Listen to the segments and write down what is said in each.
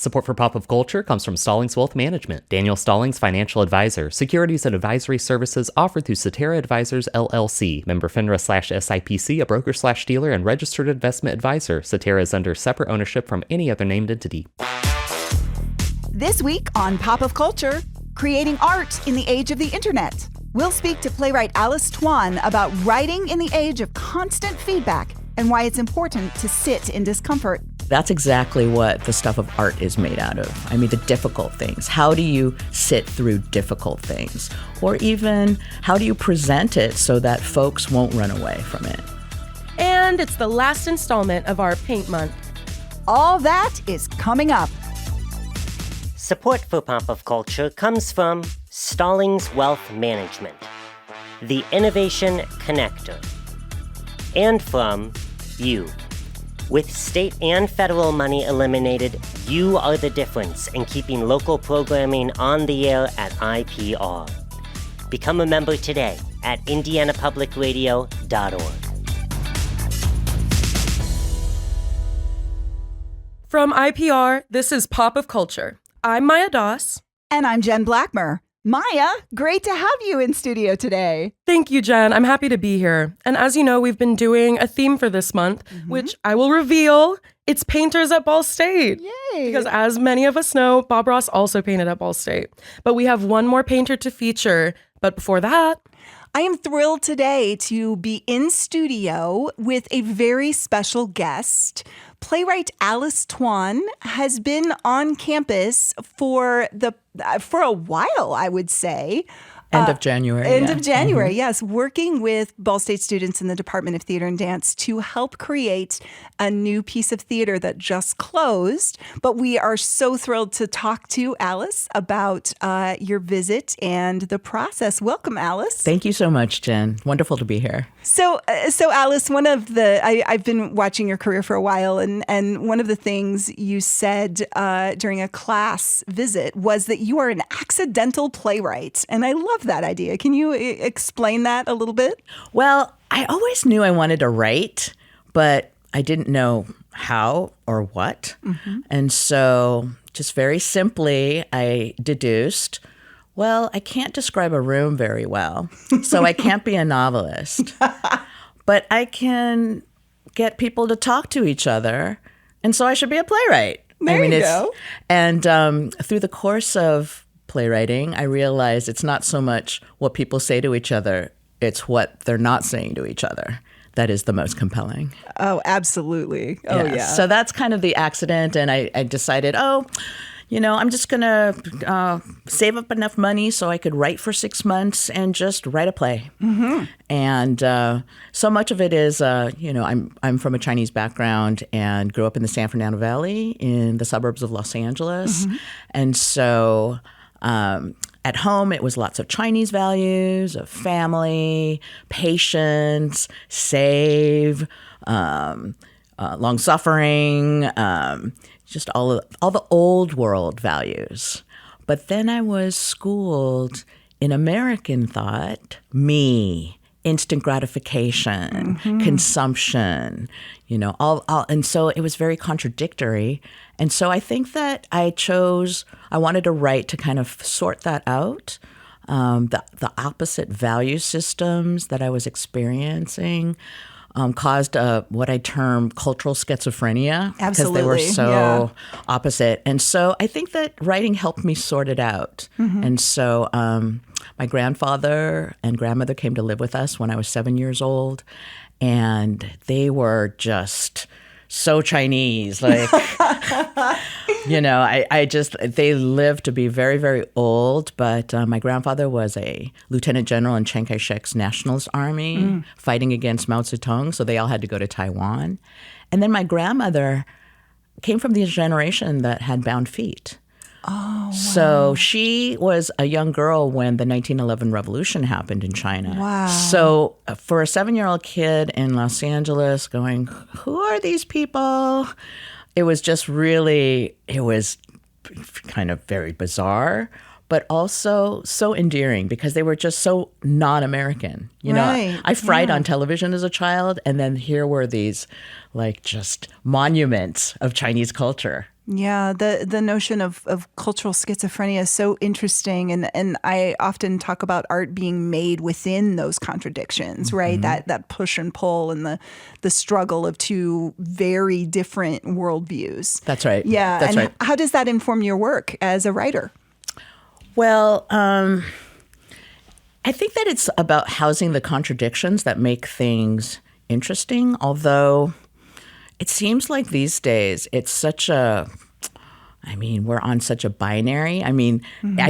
Support for Pop of Culture comes from Stallings Wealth Management. Daniel Stallings, financial advisor. Securities and advisory services offered through Cetera Advisors, LLC. Member FINRA/SIPC, a broker/dealer and registered investment advisor. Cetera is under separate ownership from any other named entity. This week on Pop of Culture, creating art in the age of the internet. We'll speak to playwright Alice Tuan about writing in the age of constant feedback and why it's important to sit in discomfort. That's exactly what the stuff of art is made out of. I mean, the difficult things. How do you sit through difficult things? Or even, how do you present it so that folks won't run away from it? And it's the last installment of our Paint Month. All that is coming up. Support for Pop of Culture comes from Stallings Wealth Management, the Innovation Connector, and from you. With state and federal money eliminated, you are the difference in keeping local programming on the air at IPR. Become a member today at indianapublicradio.org. From IPR, this is Pop of Culture. I'm Maya Doss. And I'm Jen Blackmer. Maya, great to have you in studio today. Thank you, Jen. I'm happy to be here. And as you know, we've been doing a theme for this month, which I will reveal. It's painters at Ball State. Yay! Because as many of us know, Bob Ross also painted at Ball State. But we have one more painter to feature. But before that, I am thrilled today to be in studio with a very special guest. Playwright Alice Tuan has been on campus for a while, I would say. End of January. End of January, yes. Working with Ball State students in the Department of Theater and Dance to help create a new piece of theater that just closed. But we are so thrilled to talk to Alice about your visit and the process. Welcome, Alice. Thank you so much, Jen. Wonderful to be here. So Alice, I've been watching your career for a while, and one of the things you said during a class visit was that you are an accidental playwright. And I love that idea. Can you explain that a little bit? Well, I always knew I wanted to write, but I didn't know how or what. And so just very simply, I deduced, well, I can't describe a room very well, so I can't be a novelist. But I can get people to talk to each other, and so I should be a playwright. There you go. And through the course of playwriting, I realized it's not so much what people say to each other, it's what they're not saying to each other that is the most compelling. Oh, absolutely. Oh, yeah. So that's kind of the accident, and I decided, I'm just going to save up enough money so I could write for 6 months and just write a play. And so much of it is, I'm from a Chinese background and grew up in the San Fernando Valley in the suburbs of Los Angeles. And so at home, it was lots of Chinese values of family, patience, save, long suffering, just all the old world values. But then I was schooled in American thought, me, instant gratification, consumption, and so it was very contradictory. And so I think that I wanted to write to kind of sort that out, the opposite value systems that I was experiencing. Caused what I term cultural schizophrenia. Absolutely. Because they were so opposite. And so I think that writing helped me sort it out. And so my grandfather and grandmother came to live with us when I was 7 years old. And they were just so Chinese. Like, they lived to be very, very old. But my grandfather was a lieutenant general in Chiang Kai-shek's Nationalist Army fighting against Mao Zedong. So they all had to go to Taiwan. And then my grandmother came from the generation that had bound feet. Oh, wow. So she was a young girl when the 1911 revolution happened in China. Wow. So for a 7-year-old kid in Los Angeles going, who are these people? It was kind of very bizarre, but also so endearing because they were just so non-American. Right. I fried on television as a child, and then here were these like just monuments of Chinese culture. Yeah, the notion of cultural schizophrenia is so interesting, and I often talk about art being made within those contradictions, right? That push and pull and the struggle of two very different worldviews. That's right. Yeah, That's and right. how does that inform your work as a writer? Well, I think that it's about housing the contradictions that make things interesting, although it seems like these days it's such a, we're on such a binary. I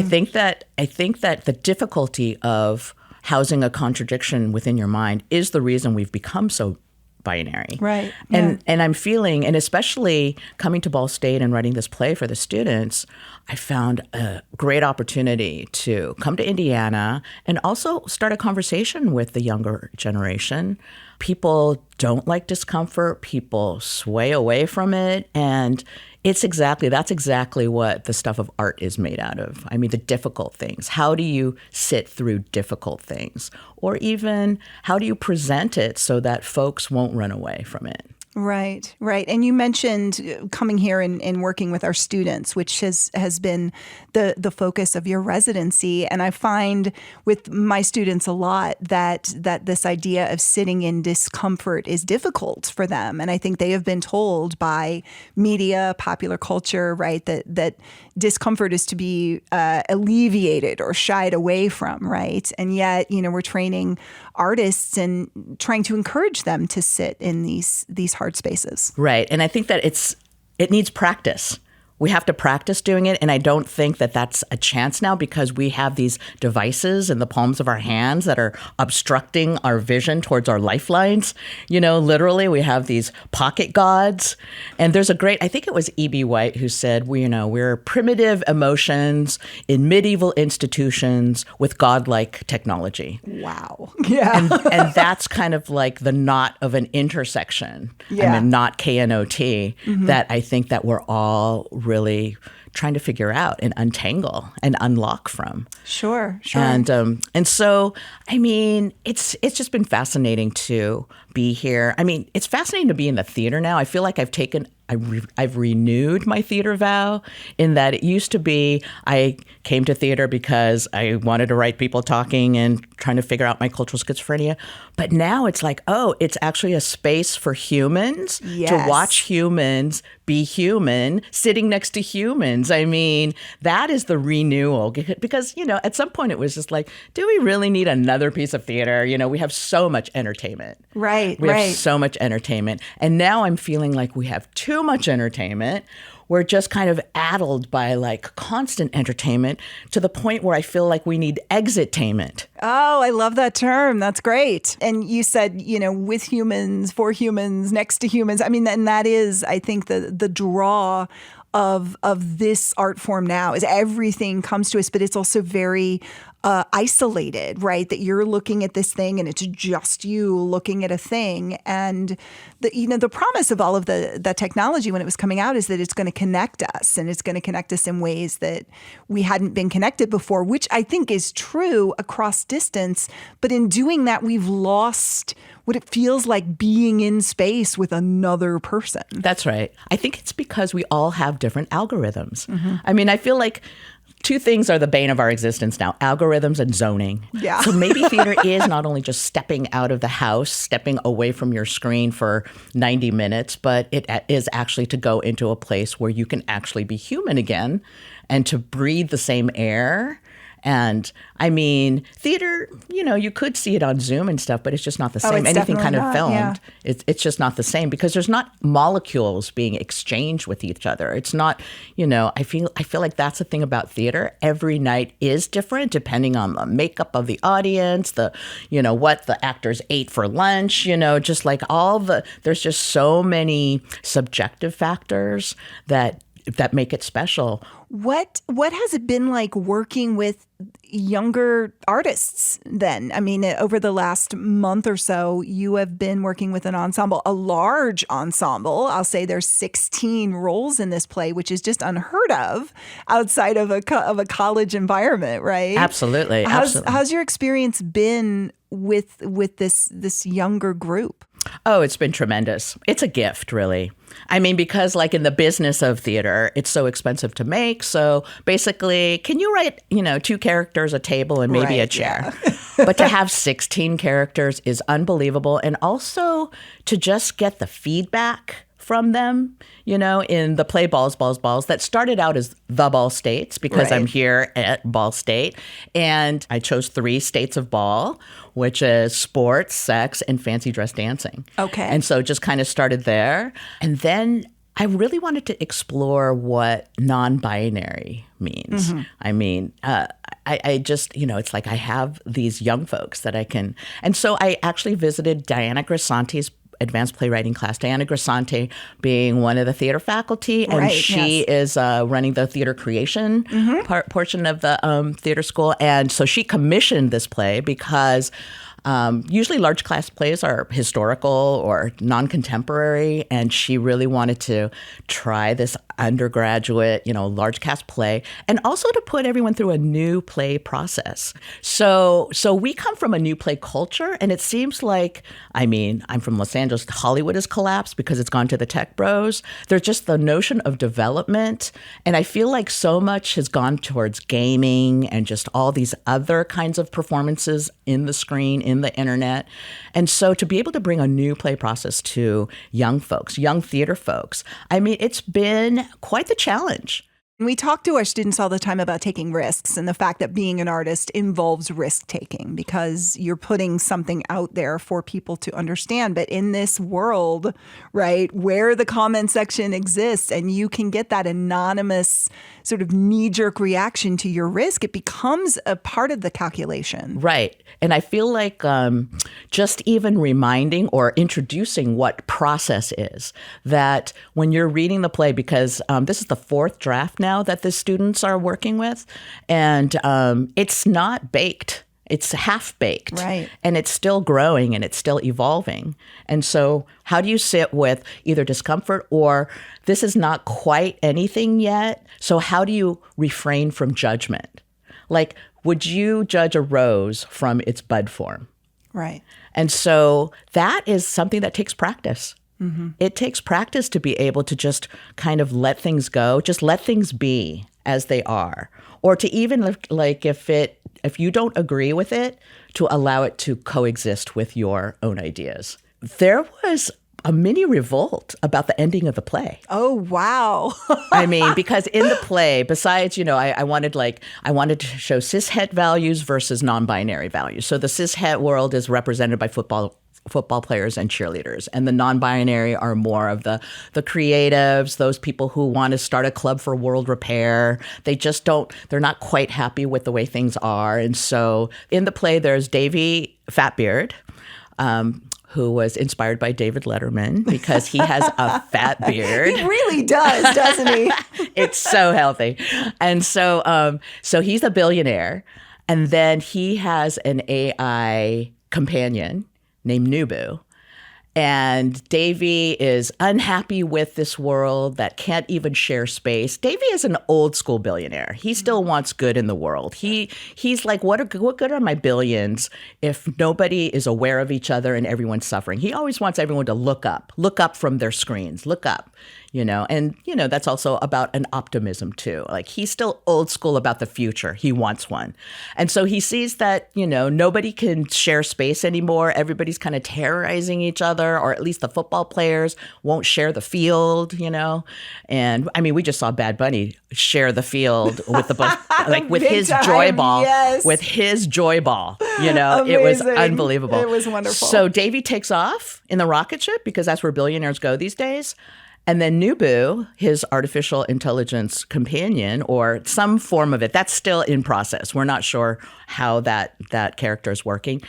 think that the difficulty of housing a contradiction within your mind is the reason we've become so binary. Right. And I'm feeling, and especially coming to Ball State and writing this play for the students, I found a great opportunity to come to Indiana and also start a conversation with the younger generation. People don't like discomfort. People sway away from it. And that's exactly what the stuff of art is made out of. The difficult things. How do you sit through difficult things? Or even how do you present it so that folks won't run away from it? Right. And you mentioned coming here and working with our students, which has been the focus of your residency. And I find with my students a lot that this idea of sitting in discomfort is difficult for them. And I think they have been told by media, popular culture, right, that discomfort is to be alleviated or shied away from, right? And yet, we're training artists and trying to encourage them to sit in these hard spaces. Right. And I think that it needs practice. We have to practice doing it. And I don't think that that's a chance now because we have these devices in the palms of our hands that are obstructing our vision towards our lifelines. Literally, we have these pocket gods. And there's I think it was E.B. White who said, we're primitive emotions in medieval institutions with godlike technology. Wow. Yeah. And that's kind of like the knot of an intersection. Yeah. Not KNOT, that I think that we're all really trying to figure out and untangle and unlock from. Sure. And so, it's just been fascinating to be here. It's fascinating to be in the theater now. I feel like I've renewed my theater vow in that it used to be I came to theater because I wanted to write people talking and trying to figure out my cultural schizophrenia. But now it's like, it's actually a space for humans to watch humans be human, sitting next to humans. That is the renewal because, at some point it was just like, do we really need another piece of theater? We have so much entertainment. Right. We have so much entertainment. And now I'm feeling like we have too much entertainment. We're just kind of addled by constant entertainment to the point where I feel like we need exit-tainment. Oh, I love that term. That's great. And you said, with humans, for humans, next to humans. And that is, I think, the draw of this art form now is everything comes to us, but it's also very isolated, right? That you're looking at this thing and it's just you looking at a thing. And the promise of all of the technology when it was coming out is that it's going to connect us and it's going to connect us in ways that we hadn't been connected before, which I think is true across distance. But in doing that, we've lost what it feels like being in space with another person. That's right. I think it's because we all have different algorithms. I feel like two things are the bane of our existence now, algorithms and zoning. Yeah. So maybe theater is not only just stepping out of the house, stepping away from your screen for 90 minutes, but it is actually to go into a place where you can actually be human again and to breathe the same air. And theater, you could see it on Zoom and stuff, but it's just not the same. Anything kind of filmed, yeah. It's just not the same because there's not molecules being exchanged with each other. It's not, I feel like that's the thing about theater. Every night is different depending on the makeup of the audience, what the actors ate for lunch, just like there's just so many subjective factors that make it special. What has it been like working with younger artists then? Over the last month or so, you have been working with an ensemble, a large ensemble. I'll say there's 16 roles in this play, which is just unheard of outside of a college environment, right? Absolutely. How's your experience been with this younger group? Oh, it's been tremendous. It's a gift, really. I mean, because like in the business of theater, it's so expensive to make. So basically, can you write, 2 characters, a table, and maybe a chair? Yeah. But to have 16 characters is unbelievable. And also to just get the feedback from them, in the play Balls, that started out as the Ball States because I'm here at Ball State. And I chose 3 states of ball, which is sports, sex, and fancy dress dancing. Okay. And so just kind of started there. And then I really wanted to explore what non-binary means. Mm-hmm. I mean, I just, it's like I have these young folks that I can. And so I actually visited Diana Grisanti's advanced playwriting class. Diana Grisante being one of the theater faculty, and she is running the theater creation portion of the theater school. And so she commissioned this play because usually large class plays are historical or non-contemporary, and she really wanted to try this undergraduate, large cast play, and also to put everyone through a new play process. So we come from a new play culture, and it seems like, I'm from Los Angeles, Hollywood has collapsed because it's gone to the tech bros. There's just the notion of development, and I feel like so much has gone towards gaming and just all these other kinds of performances in the screen, in the internet. And so to be able to bring a new play process to young folks, young theater folks, it's been quite the challenge. We talk to our students all the time about taking risks and the fact that being an artist involves risk taking because you're putting something out there for people to understand. But in this world, right, where the comment section exists and you can get that anonymous sort of knee-jerk reaction to your risk, it becomes a part of the calculation. Right. And I feel like just even reminding or introducing what process is, that when you're reading the play, because this is the 4th draft now that the students are working with, and it's not baked. It's half-baked, right? And it's still growing and it's still evolving. And so how do you sit with either discomfort or this is not quite anything yet? So how do you refrain from judgment? Like, would you judge a rose from its bud form? Right. And so that is something that takes practice. Mm-hmm. It takes practice to be able to just kind of let things go, just let things be as they are. Or to even like if you don't agree with it, to allow it to coexist with your own ideas. There was a mini revolt about the ending of the play. Oh, wow. Because in the play, besides, I wanted to show cishet values versus non-binary values. So the cishet world is represented by football players and cheerleaders. And the non-binary are more of the creatives, those people who want to start a club for world repair. They're not quite happy with the way things are. And so in the play, there's Davy Fatbeard, who was inspired by David Letterman because he has a fat beard. He really does, doesn't he? It's so healthy. And so he's a billionaire. And then he has an AI companion named Nubu. And Davy is unhappy with this world that can't even share space. Davy is an old school billionaire. He still wants good in the world. He's like, what good are my billions if nobody is aware of each other and everyone's suffering? He always wants everyone to look up from their screens, look up. And that's also about an optimism too. Like he's still old school about the future. He wants one. And so he sees that, nobody can share space anymore. Everybody's kind of terrorizing each other, or at least the football players won't share the field, And we just saw Bad Bunny share the field with with his joy ball, yes. With his joy ball, It was unbelievable. It was wonderful. So Davy takes off in the rocket ship because that's where billionaires go these days. And then Nubu, his artificial intelligence companion, or some form of it, that's still in process. We're not sure how that character is working,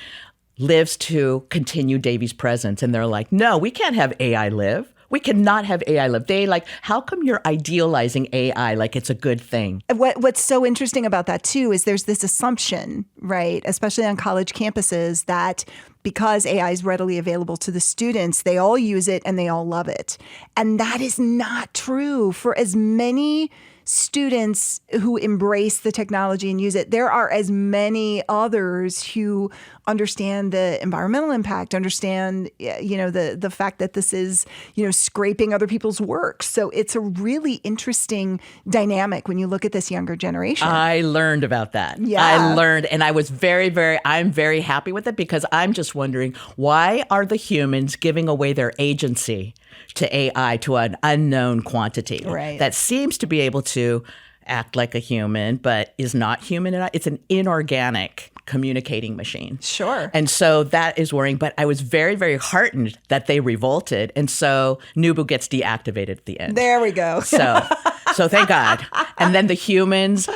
lives to continue Davy's presence. And they're like, no, we can't have AI live. We cannot have AI live. How come you're idealizing AI like it's a good thing? What's so interesting about that, too, is there's this assumption, right, especially on college campuses, that because AI is readily available to the students, they all use it and they all love it. And that is not true. For as many students who embrace the technology and use it, there are as many others who understand the environmental impact, understand, the fact that this is, scraping other people's work. So it's a really interesting dynamic when you look at this younger generation. I learned about that. Yeah. I learned, and I was I'm very happy with it, because I'm just wondering, why are the humans giving away their agency to AI, to an unknown quantity that seems to be able to act like a human, but is not human enough? It's an inorganic communicating machine. Sure. And so that is worrying. But I was very, very heartened that they revolted. And so Nubu gets deactivated at the end. There we go. So thank God. And then the humans,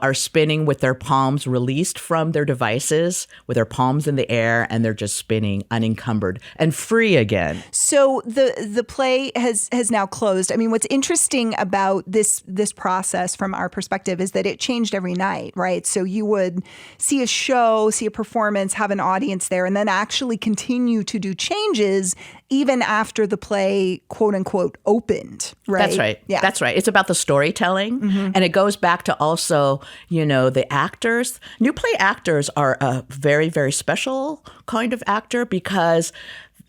are spinning with their palms released from their devices, with their palms in the air, and they're just spinning unencumbered and free again. So the play has now closed. I mean, what's interesting about this process from our perspective is that it changed every night, right? So you would see a show, see a performance, have an audience there, and then actually continue to do changes even after the play, quote unquote, opened, right? That's right. Yeah. That's right. It's about the storytelling. Mm-hmm. And it goes back to also, the actors. New play actors are a very, very special kind of actor, because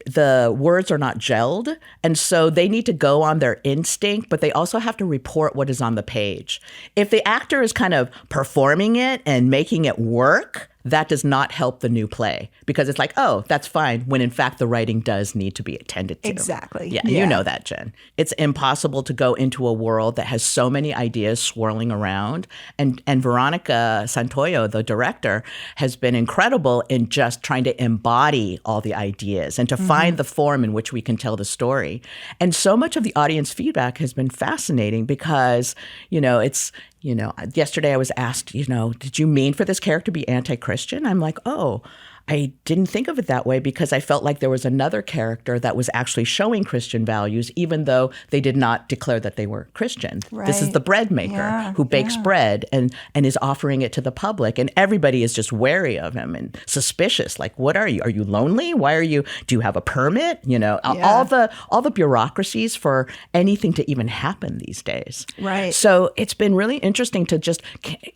the words are not gelled. And so they need to go on their instinct, but they also have to report what is on the page. If the actor is kind of performing it and making it work, that does not help the new play, because it's like, oh, that's fine, when in fact the writing does need to be attended to. Exactly. Yeah, you know that, Jen. It's impossible to go into a world that has so many ideas swirling around. And Veronica Santoyo, the director, has been incredible in just trying to embody all the ideas and to find the form in which we can tell the story. And so much of the audience feedback has been fascinating, because, yesterday I was asked, did you mean for this character to be anti-Christian? I'm like, oh, I didn't think of it that way, because I felt like there was another character that was actually showing Christian values, even though they did not declare that they were Christian. Right. This is the bread maker who bakes bread and is offering it to the public. And everybody is just wary of him and suspicious. Like, what are you? Are you lonely? Do you have a permit? All the bureaucracies for anything to even happen these days. Right. So it's been really interesting to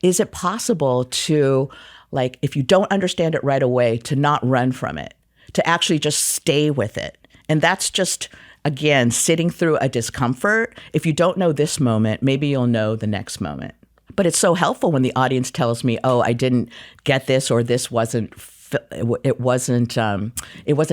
is it possible to, like, if you don't understand it right away, to not run from it, to actually just stay with it. And that's just, again, sitting through a discomfort. If you don't know this moment, maybe you'll know the next moment. But it's so helpful when the audience tells me, oh, I didn't get this, or this wasn't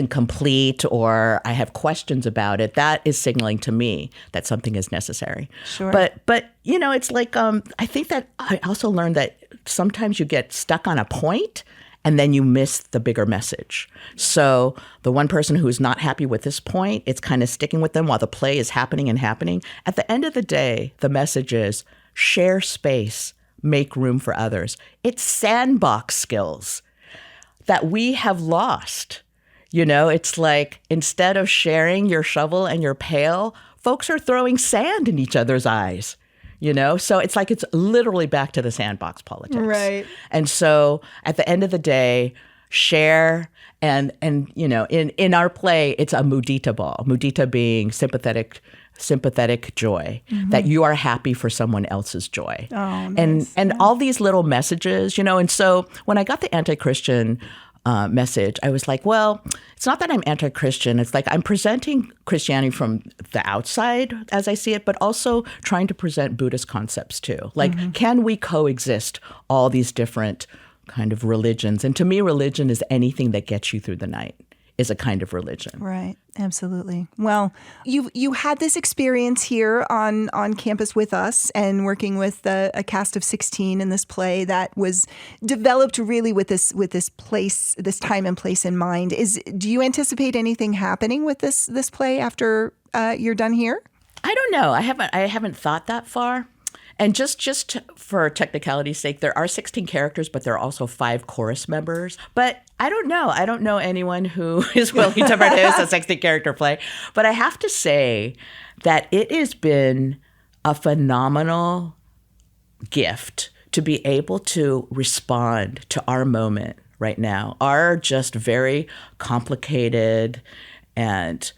complete, or I have questions about it. That is signaling to me that something is necessary. Sure. But it's like, I think that I also learned that sometimes you get stuck on a point and then you miss the bigger message. So the one person who's not happy with this point, it's kind of sticking with them while the play is happening and happening. At the end of the day, the message is share space, make room for others. It's sandbox skills that we have lost. It's like, instead of sharing your shovel and your pail, folks are throwing sand in each other's eyes. So it's like, it's literally back to the sandbox politics. Right. And so at the end of the day, share, and in our play, it's a mudita ball. Mudita being sympathetic joy, that you are happy for someone else's joy. Oh, nice. And all these little messages, and so when I got the anti-Christian message, I was like, well, it's not that I'm anti-Christian. It's like I'm presenting Christianity from the outside as I see it, but also trying to present Buddhist concepts too. Like, can we coexist all these different kind of religions? And to me, religion is anything that gets you through the night. Is a kind of religion. Right. Absolutely. Well, you had this experience here on campus with us and working with a cast of 16 in this play that was developed really with this place, this time and place in mind. Do you anticipate anything happening with this play after you're done here? I don't know. I haven't thought that far. And just for technicality's sake, there are 16 characters, but there are also 5 chorus members. But I don't know. I don't know anyone who is willing to produce a 16-character play. But I have to say that it has been a phenomenal gift to be able to respond to our moment right now, our just very complicated and,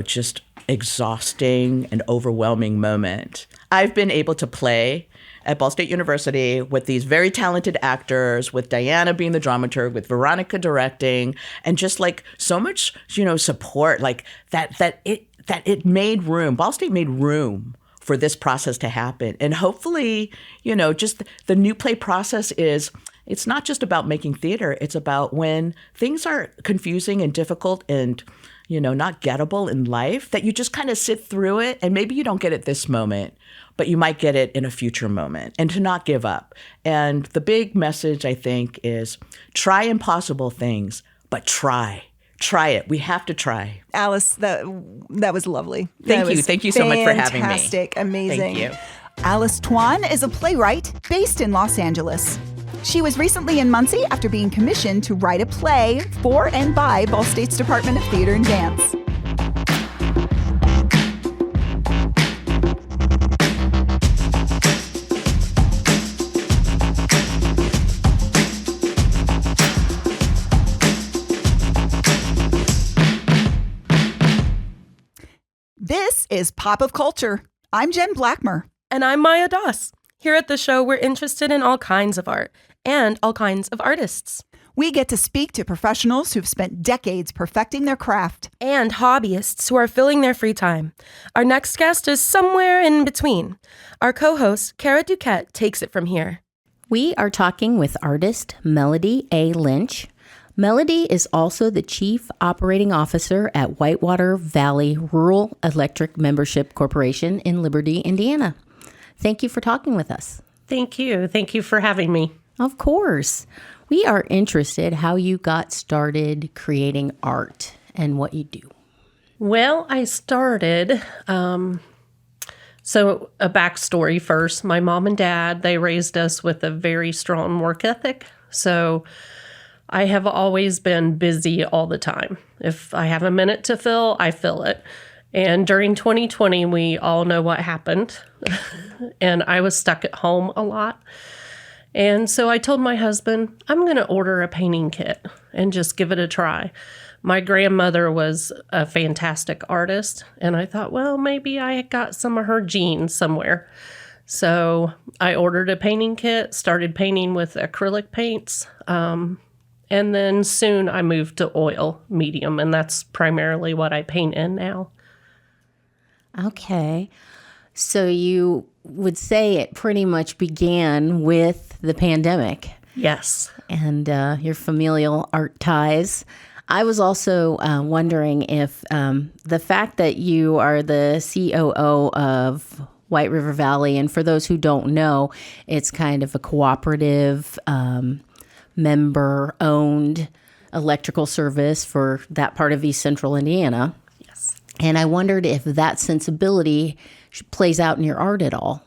just exhausting and overwhelming moment. I've been able to play at Ball State University with these very talented actors, with Diana being the dramaturg, with Veronica directing, and just like so much, support, like that it made room. Ball State made room for this process to happen. And hopefully, just the new play process it's not just about making theater. It's about when things are confusing and difficult and, not gettable in life, that you just kind of sit through it. And maybe you don't get it this moment, but you might get it in a future moment, and to not give up. And the big message, I think, is try impossible things, but try. Try it. We have to try. Alice, that was lovely. Thank you. Thank you so much for having me. Fantastic. Amazing. Thank you. Alice Tuan is a playwright based in Los Angeles. She was recently in Muncie after being commissioned to write a play for and by Ball State's Department of Theater and Dance. This is Pop of Culture. I'm Jen Blackmer. And I'm Maya Doss. Here at the show, we're interested in all kinds of art and all kinds of artists. We get to speak to professionals who've spent decades perfecting their craft. And hobbyists who are filling their free time. Our next guest is somewhere in between. Our co-host, Cara Duquette, takes it from here. We are talking with artist Melody A. Lynch. Melody is also the Chief Operating Officer at Whitewater Valley Rural Electric Membership Corporation in Liberty, Indiana. Thank you for talking with us. Thank you. Thank you for having me. Of course. We are interested how you got started creating art and what you do. Well, I started, so a backstory first. My mom and dad, they raised us with a very strong work ethic. So I have always been busy all the time. If I have a minute to fill, I fill it. And during 2020, we all know what happened. And I was stuck at home a lot. And so I told my husband, I'm going to order a painting kit and just give it a try. My grandmother was a fantastic artist. And I thought, well, maybe I got some of her genes somewhere. So I ordered a painting kit, started painting with acrylic paints. And then soon I moved to oil medium. And that's primarily what I paint in now. Okay. So you would say it pretty much began with the pandemic. Yes. And your familial art ties. I was also wondering if the fact that you are the COO of White River Valley, and for those who don't know, it's kind of a cooperative, member-owned electrical service for that part of East Central Indiana. And I wondered if that sensibility plays out in your art at all.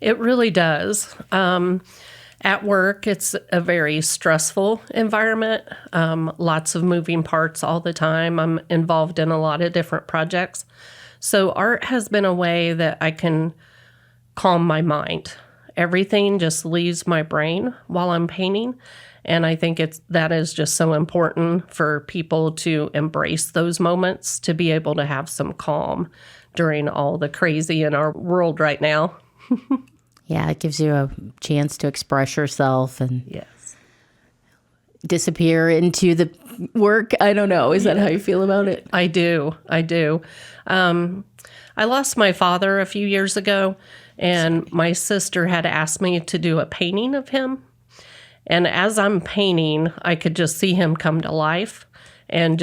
It really does. At work, it's a very stressful environment, lots of moving parts all the time. I'm involved in a lot of different projects. So art has been a way that I can calm my mind. Everything just leaves my brain while I'm painting. And I think that is just so important for people to embrace those moments, to be able to have some calm during all the crazy in our world right now. Yeah, it gives you a chance to express yourself and Yes. disappear into the work. I don't know. Is that how you feel about it? I do. I lost my father a few years ago, and my sister had asked me to do a painting of him. And as I'm painting, I could just see him come to life, and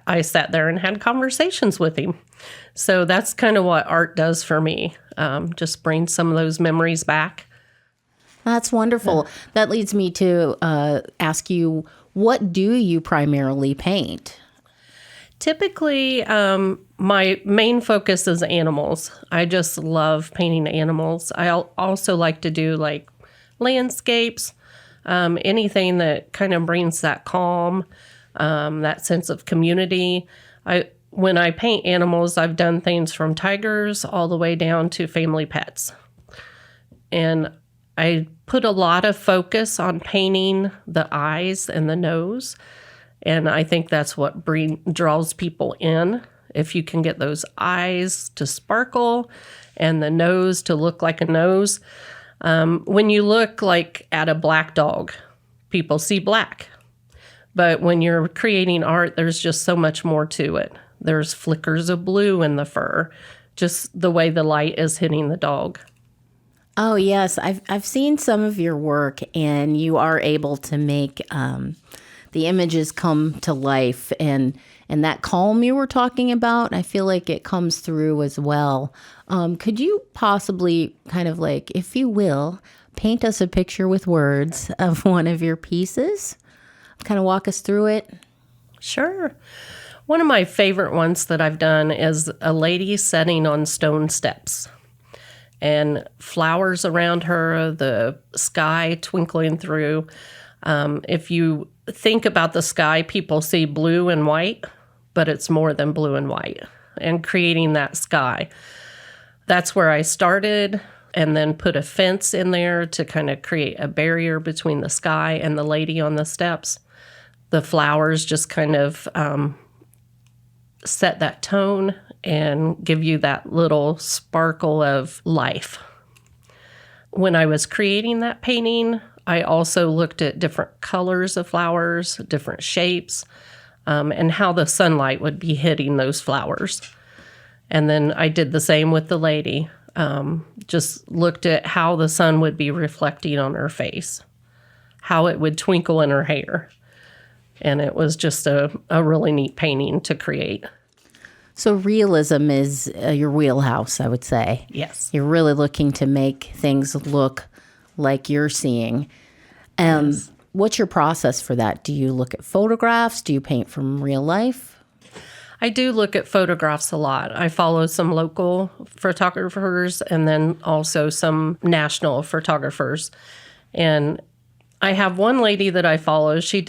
I sat there and had conversations with him. So that's kind of what art does for me, just brings some of those memories back. That's wonderful. Yeah. That leads me to ask you, what do you primarily paint? Typically, my main focus is animals. I just love painting animals. I also like to do like landscapes, anything that kind of brings that calm, that sense of community. When I paint animals, I've done things from tigers all the way down to family pets. And I put a lot of focus on painting the eyes and the nose. And I think that's what draws people in. If you can get those eyes to sparkle and the nose to look like a nose. When you look like at a black dog, people see black. But when you're creating art, there's just so much more to it. There's flickers of blue in the fur, just the way the light is hitting the dog. Oh, yes. I've seen some of your work, and you are able to make the images come to life. And that calm you were talking about, I feel like it comes through as well. Could you possibly kind of like, if you will, paint us a picture with words of one of your pieces? Kind of walk us through it? Sure. One of my favorite ones that I've done is a lady sitting on stone steps and flowers around her, the sky twinkling through. If you think about the sky, people see blue and white, but it's more than blue and white. And creating that sky, that's where I started, and then put a fence in there to kind of create a barrier between the sky and the lady on the steps. The flowers just kind of set that tone and give you that little sparkle of life. When I was creating that painting, I also looked at different colors of flowers, different shapes, and how the sunlight would be hitting those flowers. And then I did the same with the lady. Just looked at how the sun would be reflecting on her face, how it would twinkle in her hair. And it was just a really neat painting to create. So realism is your wheelhouse, I would say. Yes. You're really looking to make things look like you're seeing. Yes. What's your process for that? Do you look at photographs? Do you paint from real life? I do look at photographs a lot. I follow some local photographers and then also some national photographers. And I have one lady that I follow. She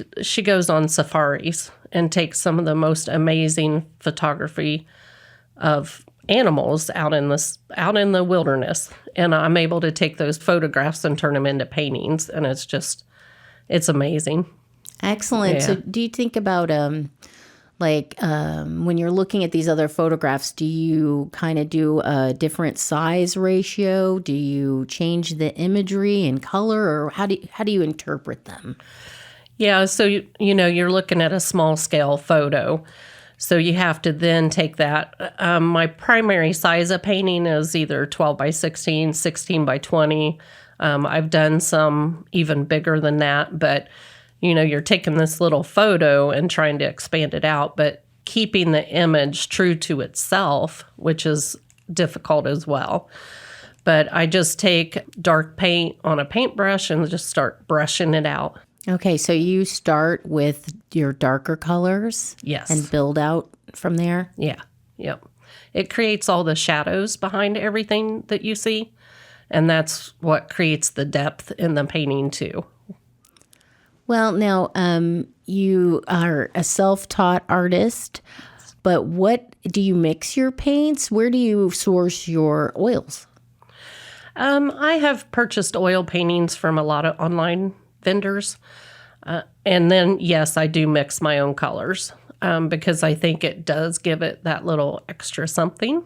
goes on safaris and takes some of the most amazing photography of animals out in the wilderness. And I'm able to take those photographs and turn them into paintings. And it's amazing. Excellent. Yeah. So do you think about when you're looking at these other photographs, do you kind of do a different size ratio? Do you change the imagery and color, or how do you interpret them? Yeah, so you're looking at a small scale photo. So you have to then take that. My primary size of painting is either 12 by 16, 16 by 20. I've done some even bigger than that, but you're taking this little photo and trying to expand it out, but keeping the image true to itself, which is difficult as well. But I just take dark paint on a paintbrush and just start brushing it out. Okay, so you start with your darker colors? Yes. And build out from there? Yeah, yep. It creates all the shadows behind everything that you see, and that's what creates the depth in the painting too. Well, now, you are a self-taught artist, but what do you mix your paints? Where do you source your oils? I have purchased oil paintings from a lot of online vendors. And then, yes, I do mix my own colors because I think it does give it that little extra something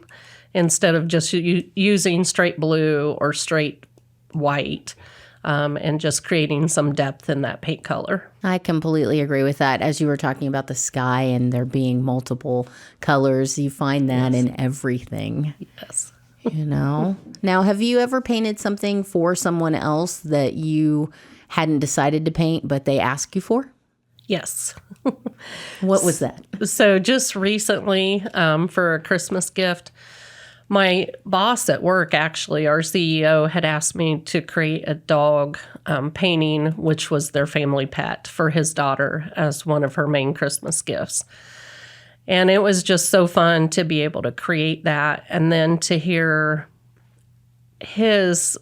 instead of just using straight blue or straight white. And just creating some depth in that paint color. I completely agree with that. As you were talking about the sky and there being multiple colors, you find that in everything. Yes. Now, have you ever painted something for someone else that you hadn't decided to paint, but they asked you for? Yes. What was that? So just recently, for a Christmas gift, my boss at work, actually, our CEO, had asked me to create a dog painting, which was their family pet, for his daughter as one of her main Christmas gifts. And it was just so fun to be able to create that and then to hear his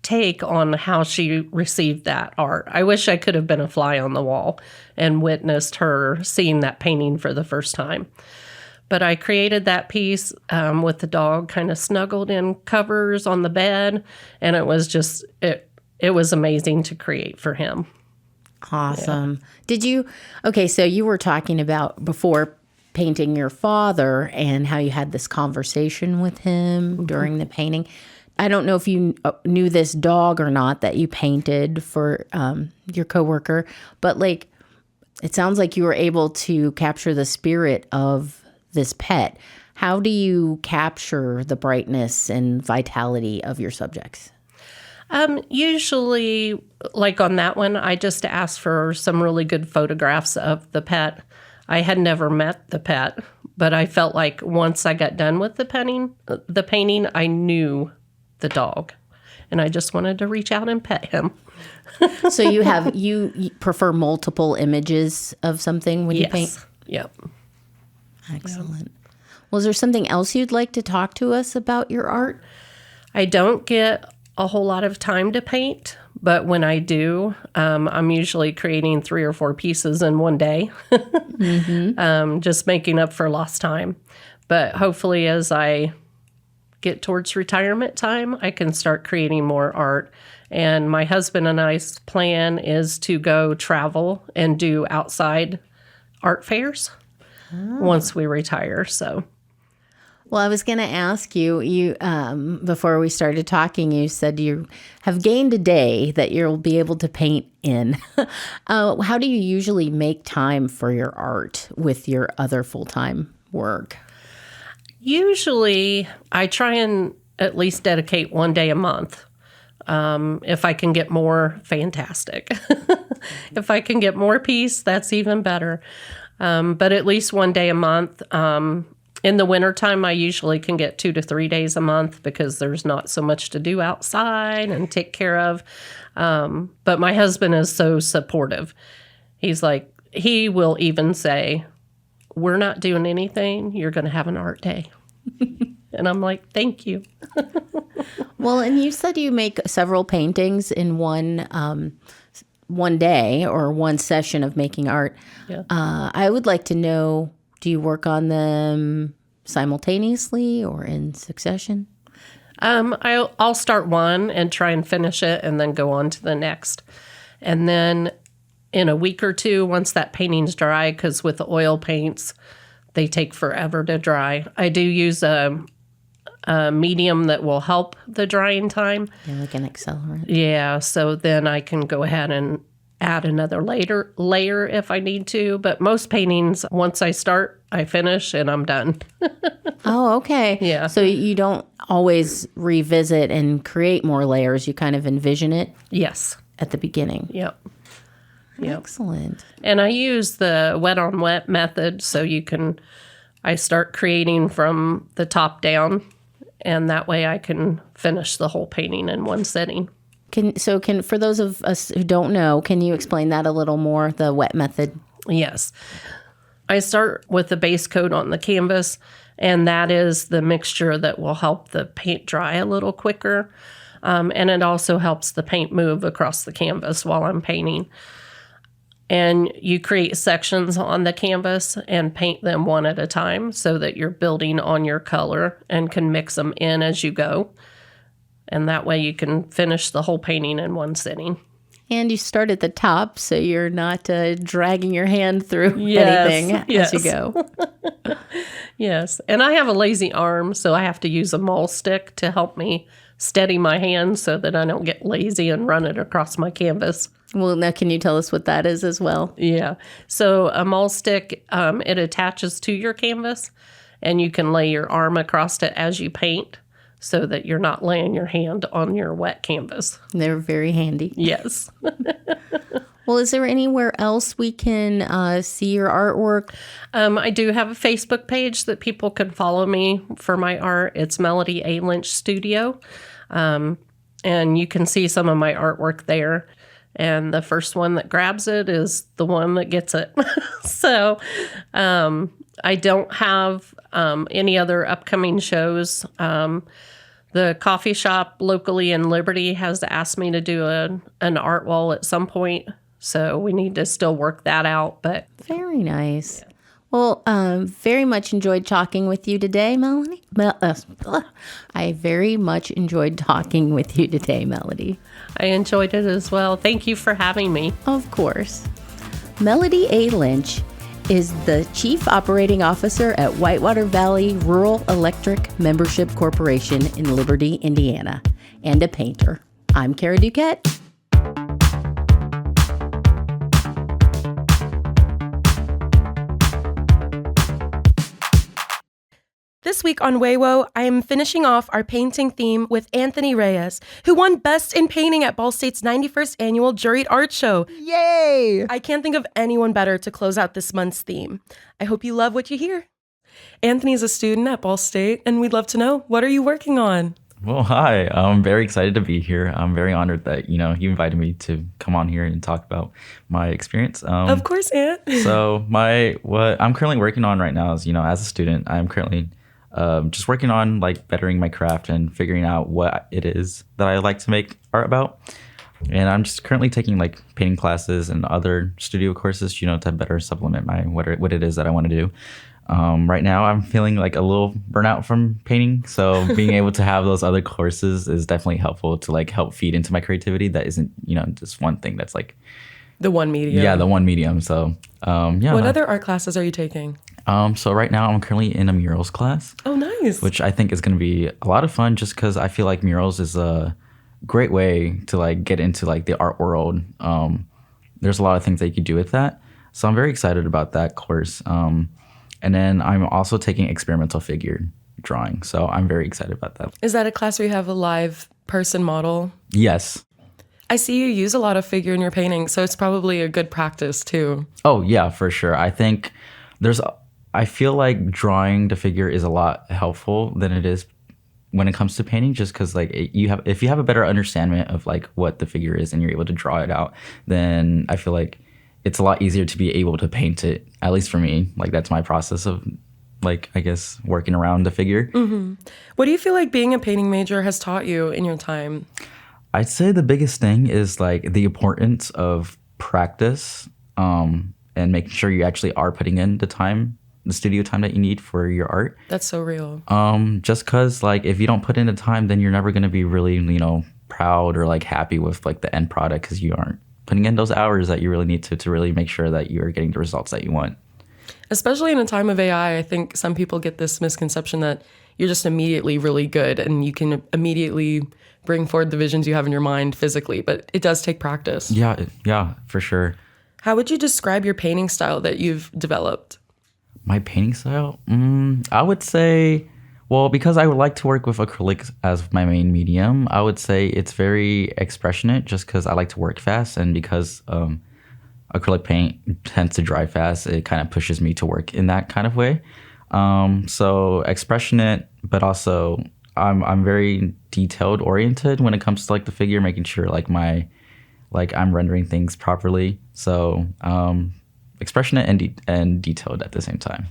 take on how she received that art. I wish I could have been a fly on the wall and witnessed her seeing that painting for the first time. But I created that piece with the dog kind of snuggled in covers on the bed, and it was just, it was amazing to create for him. Awesome. Yeah. So you were talking about before painting your father and how you had this conversation with him during the painting. I don't know if you knew this dog or not that you painted for your coworker, but like, it sounds like you were able to capture the spirit of this pet. How do you capture the brightness and vitality of your subjects? Usually, like on that one, I just asked for some really good photographs of the pet. I had never met the pet, but I felt like once I got done with the painting, I knew the dog, and I just wanted to reach out and pet him. So you prefer multiple images of something when you paint? Yep. Excellent. Well, is there something else you'd like to talk to us about your art? I don't get a whole lot of time to paint, but when I do, I'm usually creating 3 or 4 pieces in one day, just making up for lost time. But hopefully as I get towards retirement time, I can start creating more art. And my husband and I's plan is to go travel and do outside art fairs once we retire. So, well, I was going to ask you before we started talking, you said you have gained a day that you'll be able to paint in. How do you usually make time for your art with your other full-time work? Usually, I try and at least dedicate one day a month. If I can get more, fantastic. If I can get more peace, that's even better. But at least one day a month. In the wintertime, I usually can get 2 to 3 days a month because there's not so much to do outside and take care of. But my husband is so supportive. He's like, he will even say, we're not doing anything. You're going to have an art day. And I'm like, thank you. Well, and you said you make several paintings in one day or one session of making art. Yeah. I would like to know, do you work on them simultaneously or in succession? I'll start one and try and finish it and then go on to the next. And then in a week or two, once that painting's dry, because with the oil paints, they take forever to dry. I do use a medium that will help the drying time. Yeah, like an accelerant. Yeah, so then I can go ahead and add another layer if I need to. But most paintings, once I start, I finish and I'm done. Oh, okay. Yeah. So you don't always revisit and create more layers. You kind of envision it? Yes. At the beginning. Yep. Excellent. And I use the wet on wet method, so I start creating from the top down, and that way I can finish the whole painting in one sitting. For those of us who don't know, can you explain that a little more, the wet method? Yes. I start with the base coat on the canvas, and that is the mixture that will help the paint dry a little quicker. And it also helps the paint move across the canvas while I'm painting. And you create sections on the canvas and paint them one at a time so that you're building on your color and can mix them in as you go. And that way you can finish the whole painting in one sitting. And you start at the top so you're not dragging your hand through anything as you go. Yes. And I have a lazy arm, so I have to use a maul stick to help me steady my hand so that I don't get lazy and run it across my canvas. Well, now can you tell us what that is as well? Yeah. So a maul stick, it attaches to your canvas, and you can lay your arm across it as you paint so that you're not laying your hand on your wet canvas. They're very handy. Yes. Well, is there anywhere else we can see your artwork? I do have a Facebook page that people can follow me for my art. It's Melody A. Lynch Studio. And you can see some of my artwork there. And the first one that grabs it is the one that gets it. So I don't have any other upcoming shows. The coffee shop locally in Liberty has asked me to do an art wall at some point. So we need to still work that out. But very nice. Yeah. Well, very much enjoyed talking with you today, Melody. I very much enjoyed talking with you today, Melody. I enjoyed it as well. Thank you for having me. Of course. Melody A. Lynch is the Chief Operating Officer at Whitewater Valley Rural Electric Membership Corporation in Liberty, Indiana, and a painter. I'm Kara Duquette. This week on Weiwo, I am finishing off our painting theme with Anthony Reyes, who won Best in Painting at Ball State's 91st Annual Juried Art Show. Yay! I can't think of anyone better to close out this month's theme. I hope you love what you hear. Anthony's a student at Ball State, and we'd love to know, what are you working on? Well, hi. I'm very excited to be here. I'm very honored that, you invited me to come on here and talk about my experience. Of course, Ant. So what I'm currently working on right now is, as a student, I'm currently just working on bettering my craft and figuring out what it is that I like to make art about. And I'm just currently taking painting classes and other studio courses, to better supplement my what it is that I want to do. Right now I'm feeling a little burnout from painting. So being able to have those other courses is definitely helpful to help feed into my creativity. That isn't, just one thing that's the one medium. Yeah, the one medium. So What other art classes are you taking? So right now I'm currently in a murals class. Oh, nice. Which I think is going to be a lot of fun just because I feel like murals is a great way to get into the art world. There's a lot of things that you could do with that. So I'm very excited about that course. And then I'm also taking experimental figure drawing. So I'm very excited about that. Is that a class where you have a live person model? Yes. I see you use a lot of figure in your painting, so it's probably a good practice too. Oh, yeah, for sure. I think I feel like drawing the figure is a lot helpful than it is when it comes to painting, just because if you have a better understanding of what the figure is and you're able to draw it out, then I feel like it's a lot easier to be able to paint it. At least for me, that's my process of I guess working around the figure. Mm-hmm. What do you feel like being a painting major has taught you in your time? I'd say the biggest thing is the importance of practice and making sure you actually are putting in the studio time that you need for your art. That's so real. Just because if you don't put in the time, then you're never going to be really, proud or happy with the end product because you aren't putting in those hours that you really need to really make sure that you're getting the results that you want. Especially in a time of AI, I think some people get this misconception that you're just immediately really good and you can immediately bring forward the visions you have in your mind physically, but it does take practice. Yeah, for sure. How would you describe your painting style that you've developed? My painting style? I would say, well, because I would like to work with acrylics as my main medium, I would say it's very expressionate just because I like to work fast. And because acrylic paint tends to dry fast, it kind of pushes me to work in that kind of way. So expressionate, but also I'm very detailed oriented when it comes to the figure, making sure I'm rendering things properly. So expressionate and detailed at the same time.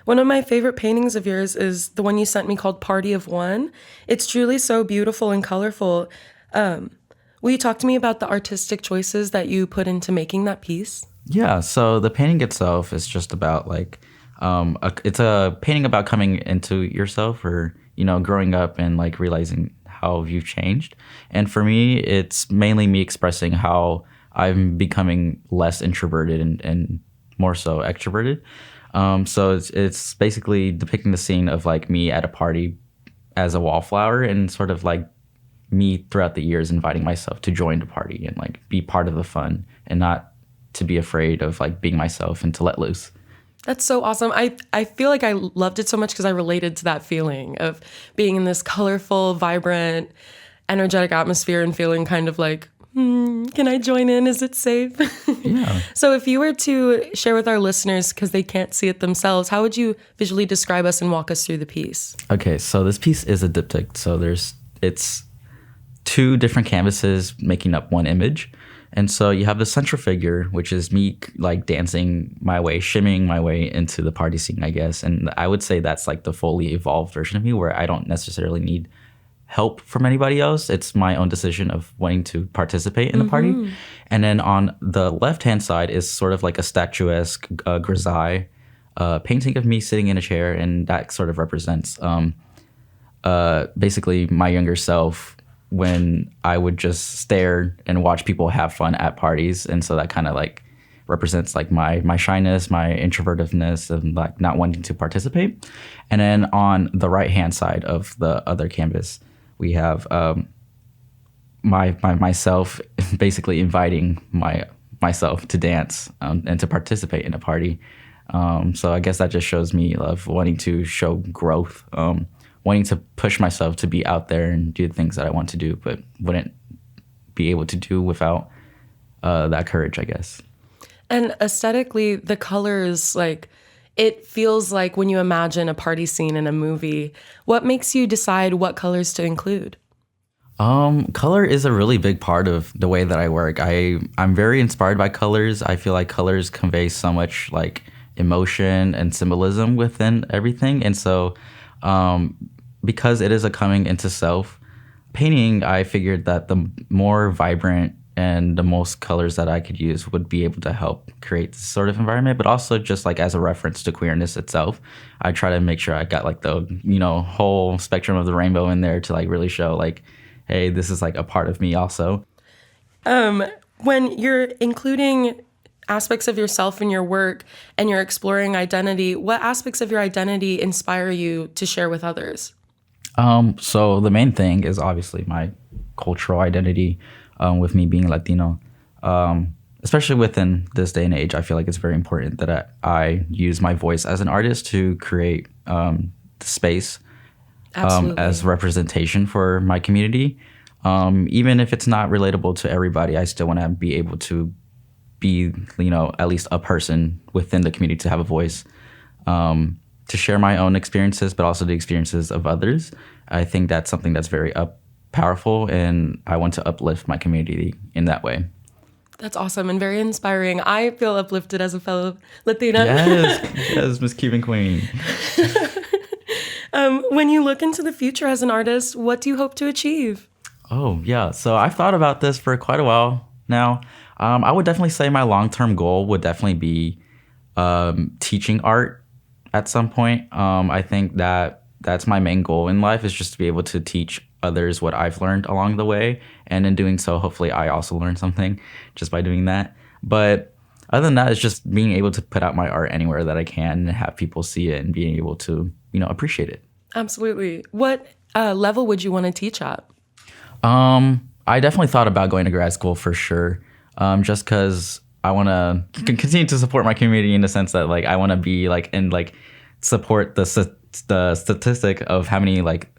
One of my favorite paintings of yours is the one you sent me called Party of One. It's truly so beautiful and colorful. Will you talk to me about the artistic choices that you put into making that piece? Yeah, so the painting itself is just about it's a painting about coming into yourself or, growing up and realizing how you've changed. And for me, it's mainly me expressing how I'm becoming less introverted and more so extroverted. So it's basically depicting the scene of me at a party as a wallflower and sort of me throughout the years inviting myself to join the party and be part of the fun and not to be afraid of being myself and to let loose. That's so awesome. I feel like I loved it so much because I related to that feeling of being in this colorful, vibrant, energetic atmosphere and feeling kind of can I join in? Is it safe? Yeah. So if you were to share with our listeners, because they can't see it themselves, how would you visually describe us and walk us through the piece? Okay, so this piece is a diptych. So it's two different canvases making up one image. And so you have the central figure, which is me dancing my way, shimmying my way into the party scene, I guess. And I would say that's the fully evolved version of me where I don't necessarily need help from anybody else. It's my own decision of wanting to participate in the party. And then on the left-hand side is sort of a statuesque grisaille painting of me sitting in a chair. And that sort of represents basically my younger self when I would just stare and watch people have fun at parties. And so that kind of represents like my shyness, my introvertiveness, and like not wanting to participate. And then on the right hand side of the other canvas, we have myself basically inviting myself to dance and to participate in a party. So I guess that just shows me of wanting to show growth, wanting to push myself to be out there and do the things that I want to do, but wouldn't be able to do without that courage, I guess. And aesthetically, the colors, like, it feels like when you imagine a party scene in a movie, what makes you decide what colors to include? Color is a really big part of the way that I work. I'm very inspired by colors. I feel like colors convey so much like emotion and symbolism within everything. And so because it is a coming into self painting, I figured that the more vibrant and the most colors that I could use would be able to help create this sort of environment, but also just like as a reference to queerness itself. I try to make sure I got like the, whole spectrum of the rainbow in there to like really show like, hey, this is like a part of me also. When you're including aspects of yourself in your work and you're exploring identity, what aspects of your identity inspire you to share with others? So the main thing is obviously my cultural identity, with me being Latino. Especially within this day and age, I feel like it's very important that I use my voice as an artist to create the space as representation for my community. Even if it's not relatable to everybody, I still want to be able to be, at least a person within the community to have a voice, to share my own experiences, but also the experiences of others. I think that's something that's very powerful, and I want to uplift my community in that way. That's awesome and very inspiring. I feel uplifted as a fellow Latina. Yes, Miss Cuban Queen. When you look into the future as an artist, what do you hope to achieve? Oh, yeah. So I've thought about this for quite a while now. I would definitely say my long-term goal would definitely be teaching art at some point. I think that's my main goal in life, is just to be able to teach others what I've learned along the way. And in doing so, hopefully I also learn something just by doing that. But other than that, it's just being able to put out my art anywhere that I can and have people see it and being able to, appreciate it. Absolutely. What level would you want to teach at? I definitely thought about going to grad school for sure. Just because I want to continue to support my community in the sense that like I want to be like and like support the statistic of how many like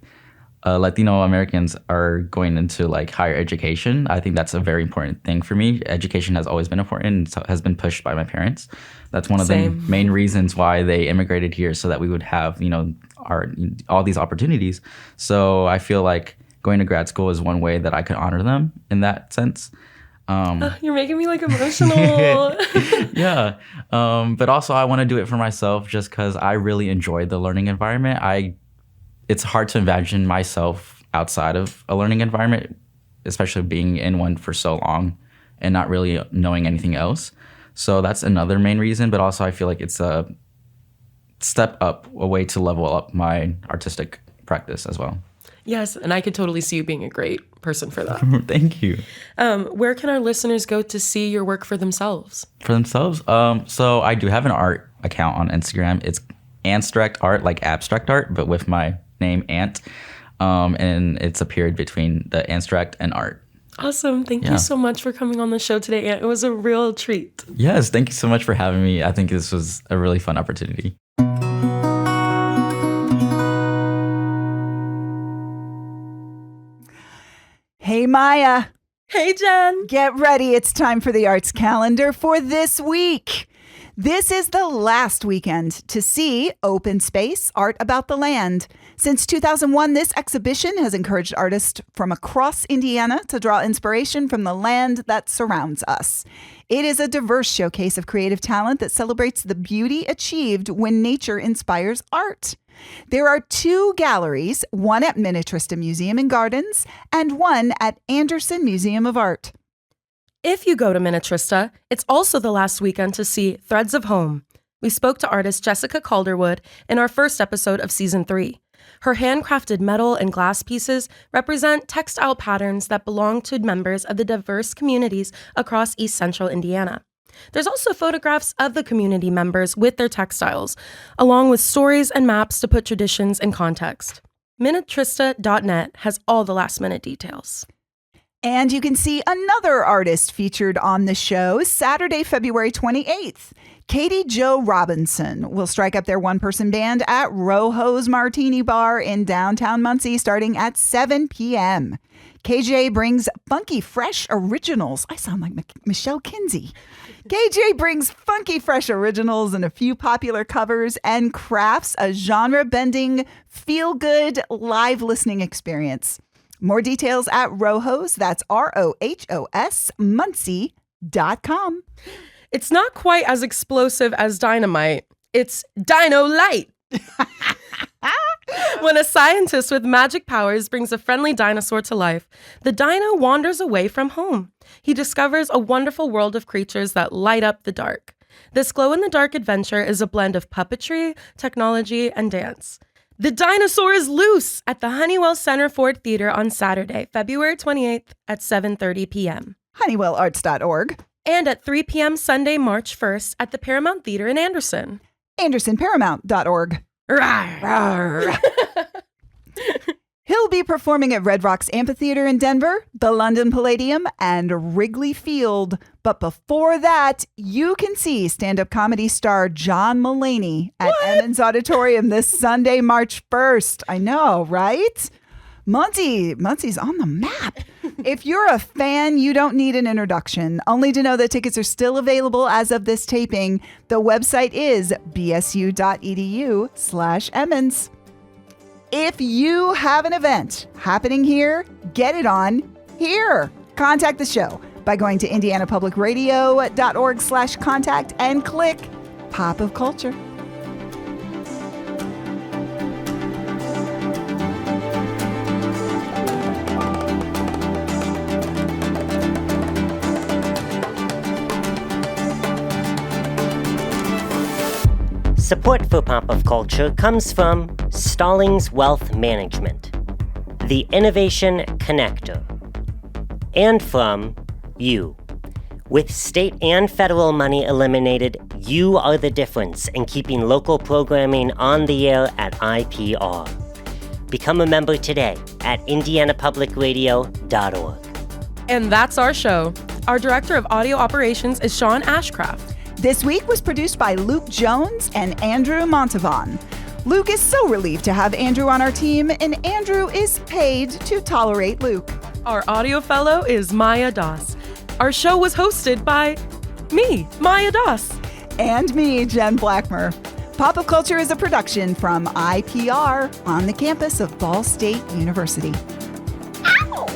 Latino Americans are going into like higher education. I think that's a very important thing for me. Education has always been important and has been pushed by my parents. That's one of the main reasons why they immigrated here, so that we would have, all these opportunities. So I feel like going to grad school is one way that I could honor them in that sense. You're making me like emotional. Yeah. But also I want to do it for myself just because I really enjoy the learning environment. It's hard to imagine myself outside of a learning environment, especially being in one for so long and not really knowing anything else. So that's another main reason. But also I feel like it's a step up, a way to level up my artistic practice as well. Yes, and I could totally see you being a great person for that. Thank you. Where can our listeners go to see your work for themselves? So I do have an art account on Instagram. It's Anstract Art, like abstract art, but with my name Ant. And it's appeared between the Anstract and art. Awesome. Thank you so much for coming on the show today, Ant. It was a real treat. Yes, thank you so much for having me. I think this was a really fun opportunity. Hey, Maya. Hey, Jen. Get ready. It's time for the arts calendar for this week. This is the last weekend to see Open Space Art About the Land. Since 2001, this exhibition has encouraged artists from across Indiana to draw inspiration from the land that surrounds us. It is a diverse showcase of creative talent that celebrates the beauty achieved when nature inspires art. There are 2 galleries, one at Minnetrista Museum and Gardens and one at Anderson Museum of Art. If you go to Minnetrista, it's also the last weekend to see Threads of Home. We spoke to artist Jessica Calderwood in our first episode of Season 3. Her handcrafted metal and glass pieces represent textile patterns that belong to members of the diverse communities across East Central Indiana. There's also photographs of the community members with their textiles, along with stories and maps to put traditions in context. Minutrista.net has all the last-minute details. And you can see another artist featured on the show Saturday, February 28th. Katie Jo Robinson will strike up their one-person band at Rojo's Martini Bar in downtown Muncie starting at 7 p.m. KJ brings funky, fresh originals. I sound like Michelle Kinsey. KJ brings funky, fresh originals and a few popular covers and crafts a genre-bending, feel-good live listening experience. More details at Rojo's, that's ROHOS, Muncie.com. It's not quite as explosive as dynamite. It's Dino Light. When a scientist with magic powers brings a friendly dinosaur to life, the dino wanders away from home. He discovers a wonderful world of creatures that light up the dark. This glow-in-the-dark adventure is a blend of puppetry, technology, and dance. The dinosaur is loose at the Honeywell Center Ford Theater on Saturday, February 28th at 7:30 p.m. HoneywellArts.org. And at 3 p.m. Sunday, March 1st at the Paramount Theater in Anderson. AndersonParamount.org. He'll be performing at Red Rocks Amphitheater in Denver, the London Palladium, and Wrigley Field. But before that, you can see stand-up comedy star John Mulaney at Emmons Auditorium this Sunday, March 1st. I know, right? Muncie's on the map. If you're a fan, you don't need an introduction. Only to know that tickets are still available as of this taping. The website is bsu.edu/Emmons. If you have an event happening here, get it on here. Contact the show by going to indianapublicradio.org/contact and click Pop of Culture. Support for Pop of Culture comes from Stallings Wealth Management, the Innovation Connector, and from you. With state and federal money eliminated, you are the difference in keeping local programming on the air at IPR. Become a member today at indianapublicradio.org. And that's our show. Our Director of Audio Operations is Sean Ashcraft. This week was produced by Luke Jones and Andrew Montavon. Luke is so relieved to have Andrew on our team, and Andrew is paid to tolerate Luke. Our audio fellow is Maya Das. Our show was hosted by me, Maya Das. And me, Jen Blackmer. Pop of Culture is a production from IPR on the campus of Ball State University. Ow!